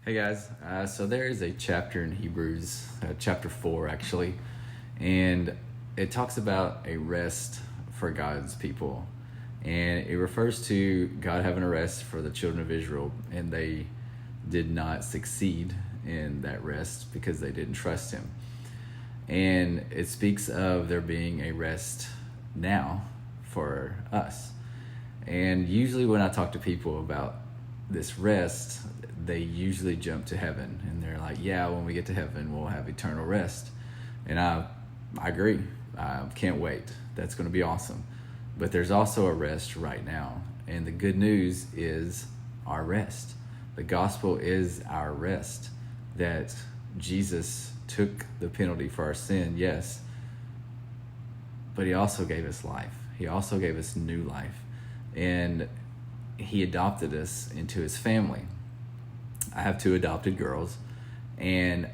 Hey guys, so there is a chapter in Hebrews, chapter 4 actually, and it talks about a rest for God's people. And it refers to God having a rest for the children of Israel, and they did not succeed in that rest because they didn't trust Him. And it speaks of there being a rest now for us. And usually when I talk to people about this rest, they usually jump to heaven and they're like, yeah, when we get to heaven, we'll have eternal rest. And I agree. I can't wait. That's going to be awesome. But there's also a rest right now. And the good news is our rest. The gospel is our rest, that Jesus took the penalty for our sin, yes, but He also gave us life. He also gave us new life. And He adopted us into His family. I have two adopted girls, and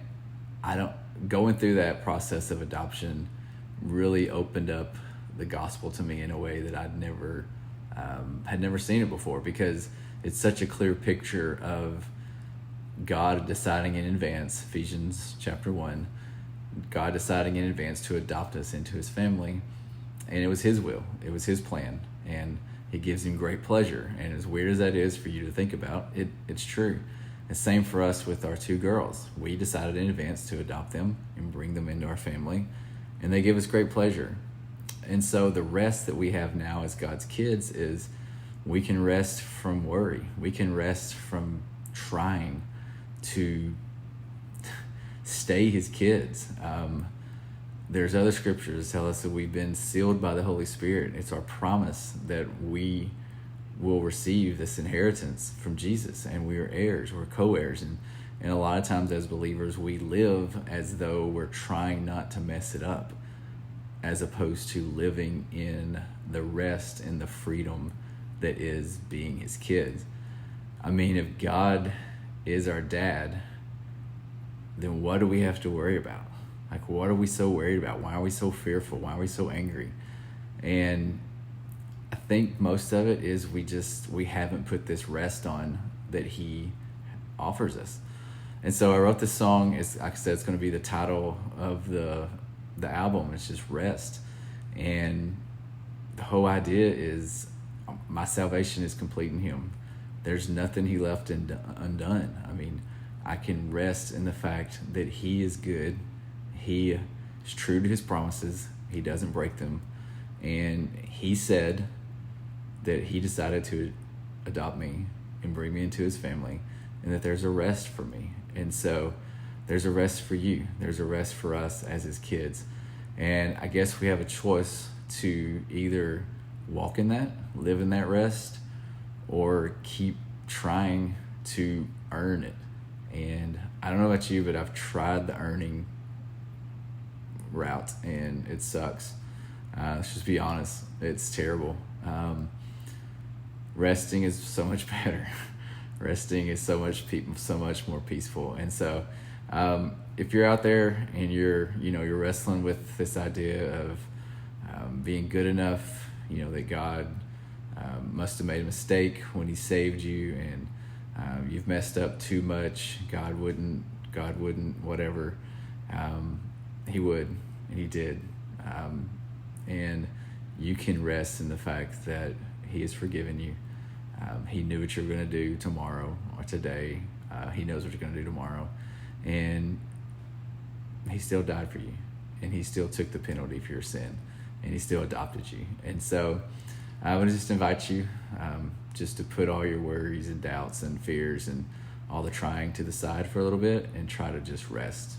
going through that process of adoption really opened up the gospel to me in a way that I'd never had never seen it before, because it's such a clear picture of God deciding in advance, Ephesians chapter 1, God deciding in advance to adopt us into His family. And it was His will, it was His plan, and it gives Him great pleasure. And as weird as that is for you to think about, it's true. The same for us with our two girls. We decided in advance to adopt them and bring them into our family, and they give us great pleasure. And so the rest that we have now as God's kids is we can rest from worry. We can rest from trying to stay His kids. There's other scriptures that tell us that we've been sealed by the Holy Spirit. It's our promise that we will receive this inheritance from Jesus, and we are heirs, we're co-heirs. And a lot of times as believers, we live as though we're trying not to mess it up, as opposed to living in the rest and the freedom that is being His kids. I mean, if God is our dad, then what do we have to worry about? Like, what are we so worried about? Why are we so fearful? Why are we so angry? And I think most of it is we haven't put this rest on that He offers us. And so I wrote this song. It's, like I said, it's going to be the title of the album. It's just rest. And the whole idea is my salvation is complete in Him. There's nothing He left undone. I mean, I can rest in the fact that He is good. He is true to His promises. He doesn't break them. And He said that He decided to adopt me and bring me into His family, and that there's a rest for me. And so there's a rest for you. There's a rest for us as His kids. And I guess we have a choice to either walk in that, live in that rest, or keep trying to earn it. And I don't know about you, but I've tried the earning route, and it sucks. Let's just be honest. It's terrible. Resting is so much better. Resting is so much more peaceful. And so if you're out there and you're wrestling with this idea of being good enough, that God must have made a mistake when He saved you, and you've messed up too much, God wouldn't, whatever. He would, and He did. And you can rest in the fact that He has forgiven you. He knew what you were going to do tomorrow or today. He knows what you're going to do tomorrow. And He still died for you. And He still took the penalty for your sin. And He still adopted you. And so I would just invite you just to put all your worries and doubts and fears and all the trying to the side for a little bit and try to just rest.